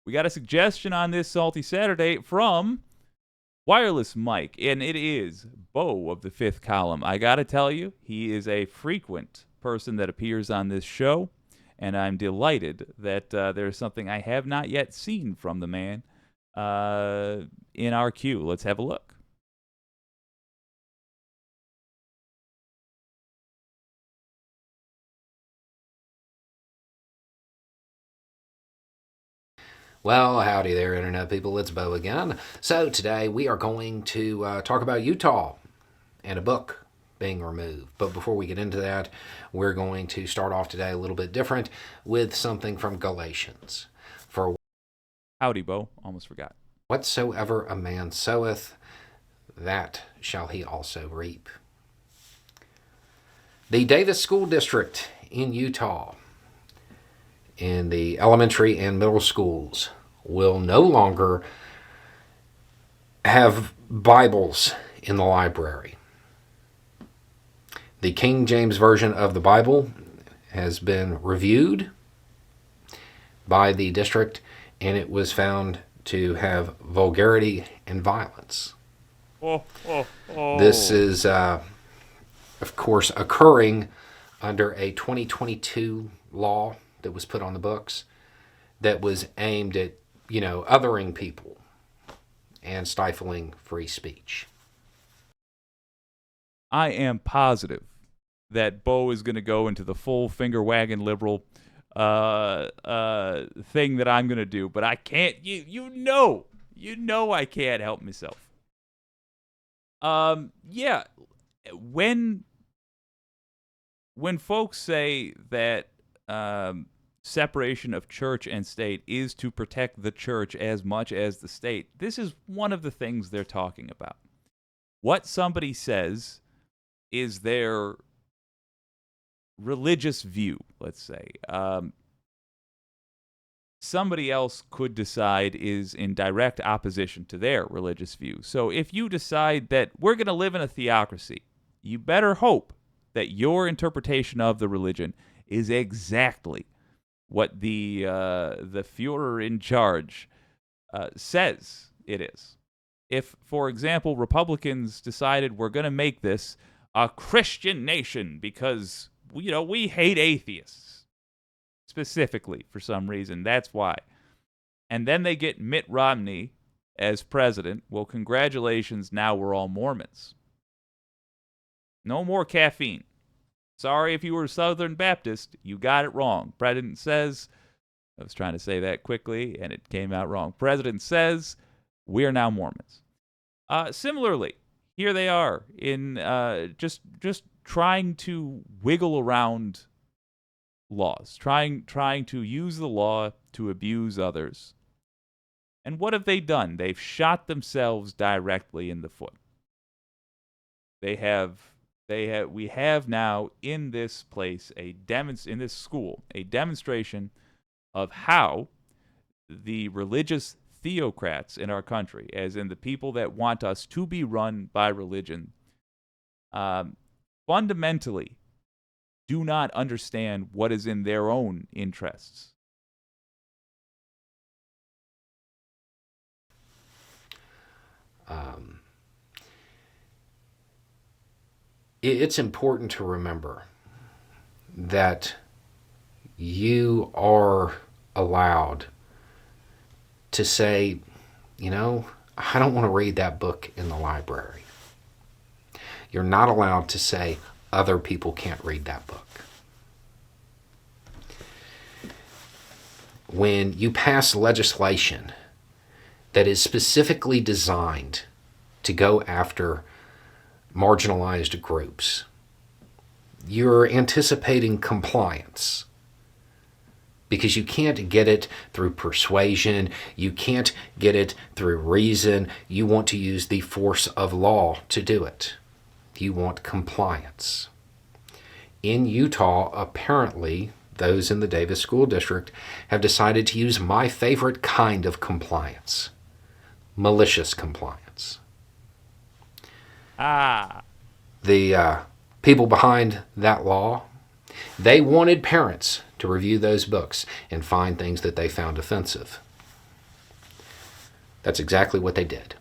We got a suggestion on this Salty Saturday from Wireless Mike, and it is Bo of the Fifth Column. I got to tell you, he is a frequent person that appears on this show, and I'm delighted that there's something I have not yet seen from the man in our queue. Let's have a look. Well, howdy there, Internet people. It's Bo again. So today we are going to talk about Utah and a book being removed. But before we get into that, we're going to start off today a little bit different with something from Galatians. For Howdy, Bo. Almost forgot. whatsoever a man soweth, that shall he also reap. The Davis School District in Utah, in the elementary and middle schools, will no longer have Bibles in the library. The King James Version of the Bible has been reviewed by the district, and it was found to have vulgarity and violence. This is, of course, occurring under a 2022 law that was put on the books that was aimed at, othering people and stifling free speech. I am positive that Bo is going to go into the full finger wagging liberal thing that I'm going to do, but I can't. You know I can't help myself. Yeah, when folks say that separation of church and state is to protect the church as much as the state, this is one of the things they're talking about. What somebody says is their religious view, let's say. Somebody else could decide is in direct opposition to their religious view. So if you decide that we're going to live in a theocracy, you better hope that your interpretation of the religion is exactly what the Führer in charge says it is. If, for example, Republicans decided we're going to make this a Christian nation because, we hate atheists, specifically for some reason, that's why. And then they get Mitt Romney as president, well, congratulations, now we're all Mormons. No more caffeine. Sorry if you were Southern Baptist, you got it wrong. President says, I was trying to say that quickly, and it came out wrong. President says, we're now Mormons. Similarly, here they are in just trying to wiggle around laws, trying to use the law to abuse others. And what have they done? They've shot themselves directly in the foot. We have now in this place in this school a demonstration of how the religious theocrats in our country, as in the people that want us to be run by religion, fundamentally do not understand what is in their own interests. It's important to remember that you are allowed to say, I don't want to read that book in the library. You're not allowed to say other people can't read that book. When you pass legislation that is specifically designed to go after marginalized groups, you're anticipating compliance. Because you can't get it through persuasion, you can't get it through reason, you want to use the force of law to do it. You want compliance. In Utah, apparently, those in the Davis School District have decided to use my favorite kind of compliance: malicious compliance. The people behind that law, they wanted parents to review those books and find things that they found offensive. That's exactly what they did.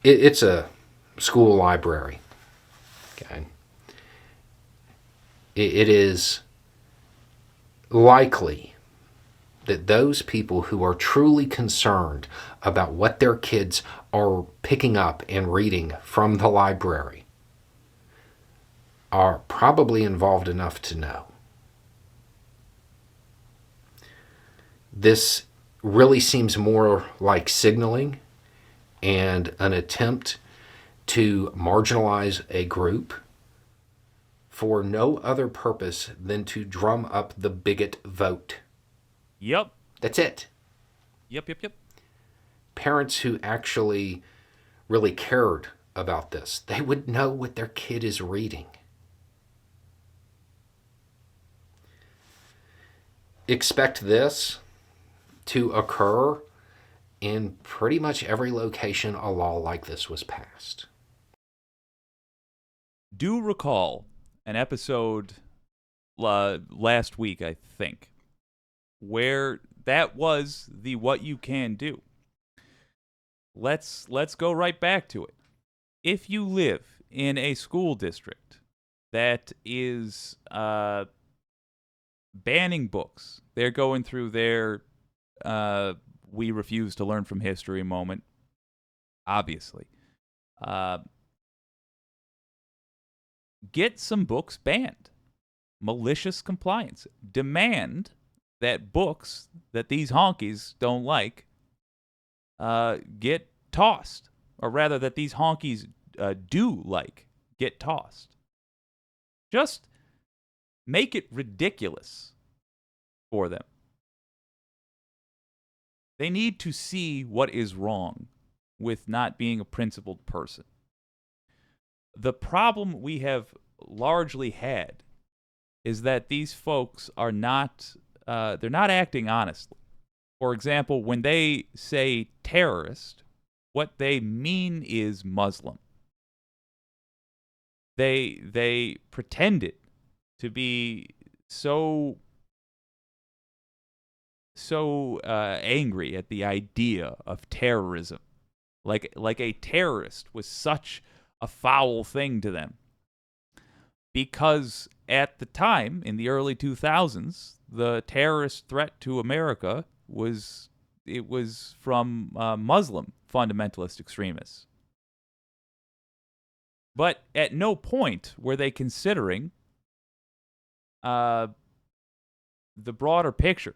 It's a school library. Okay. It is likely that those people who are truly concerned about what their kids are picking up and reading from the library are probably involved enough to know. This really seems more like signaling and an attempt to marginalize a group for no other purpose than to drum up the bigot vote. Yep. That's it. Yep. Parents who actually really cared about this, they would know what their kid is reading. Expect this to occur in pretty much every location a law like this was passed. Do recall an episode last week, I think, where that was the what you can do. Let's go right back to it. If you live in a school district that is banning books, they're going through their we refuse to learn from history moment, obviously. Get some books banned. Malicious compliance. Demand that books that these honkies don't like get tossed. Or rather, that these honkies do like get tossed. Just make it ridiculous for them. They need to see what is wrong with not being a principled person. The problem we have largely had is that these folks are not, they're not acting honestly. For example, when they say terrorist, what they mean is Muslim. They pretend it to be so angry at the idea of terrorism, like a terrorist was such a foul thing to them, because at the time in the early 2000s, the terrorist threat to America was from Muslim fundamentalist extremists. But at no point were they considering the broader picture.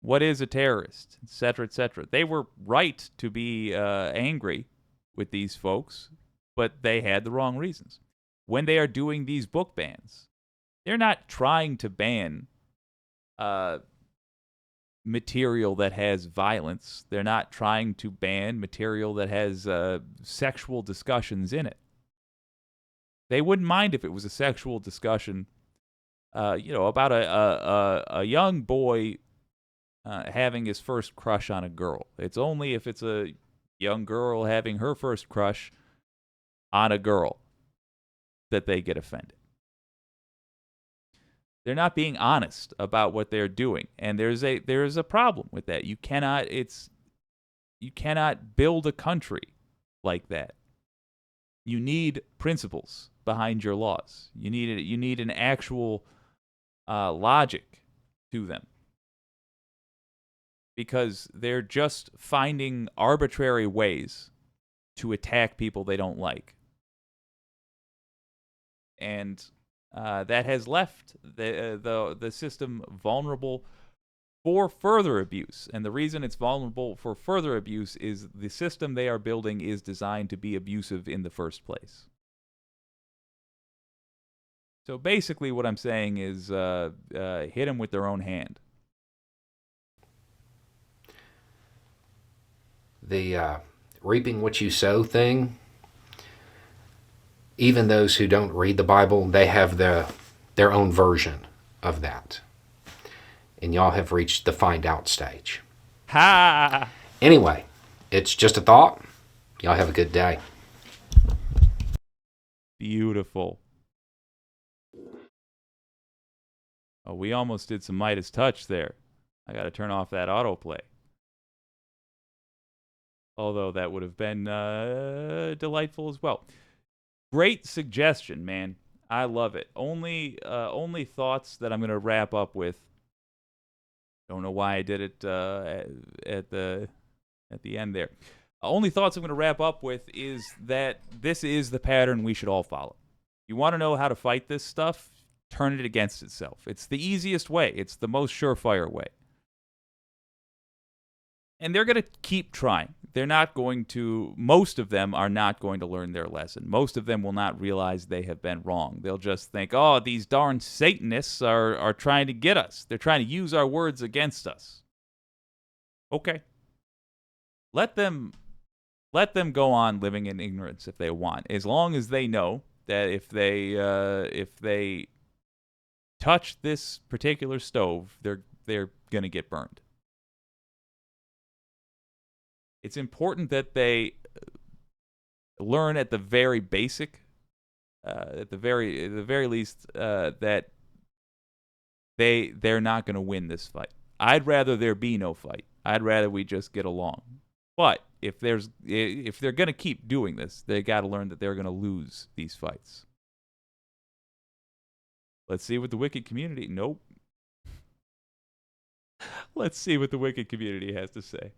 What is a terrorist, et cetera, et cetera. They were right to be angry with these folks, but they had the wrong reasons. When they are doing these book bans, they're not trying to ban material that has violence. They're not trying to ban material that has sexual discussions in it. They wouldn't mind if it was a sexual discussion, about a young boy having his first crush on a girl. It's only if it's a young girl having her first crush on a girl that they get offended. They're not being honest about what they're doing, and there's a problem with that. You cannot build a country like that. You need principles behind your laws. You need an actual logic to them, because they're just finding arbitrary ways to attack people they don't like. And that has left the system vulnerable for further abuse. And the reason it's vulnerable for further abuse is the system they are building is designed to be abusive in the first place. So basically what I'm saying is hit them with their own hand. The reaping what you sow thing, even those who don't read the Bible, they have their own version of that. And y'all have reached the find out stage. Ha! Anyway, it's just a thought. Y'all have a good day. Beautiful. Oh, we almost did some Midas touch there. I got to turn off that autoplay. Although that would have been delightful as well. Great suggestion, man. I love it. Only thoughts that I'm going to wrap up with. Don't know why I did it at the end there. Only thoughts I'm going to wrap up with is that this is the pattern we should all follow. You want to know how to fight this stuff? Turn it against itself. It's the easiest way. It's the most surefire way. And they're going to keep trying. They're not going to, most of them are not going to learn their lesson. Most of them will not realize they have been wrong. They'll just think, oh, these darn Satanists are trying to get us. They're trying to use our words against us. Okay. Let them go on living in ignorance if they want, as long as they know that if they touch this particular stove, they're gonna get burned. It's important that they learn at the very basic, at the very least, that they're not gonna win this fight. I'd rather there be no fight. I'd rather we just get along. But if they're gonna keep doing this, they got to learn that they're gonna lose these fights. Let's see what the wicked community. Nope. Let's see what the wicked community has to say.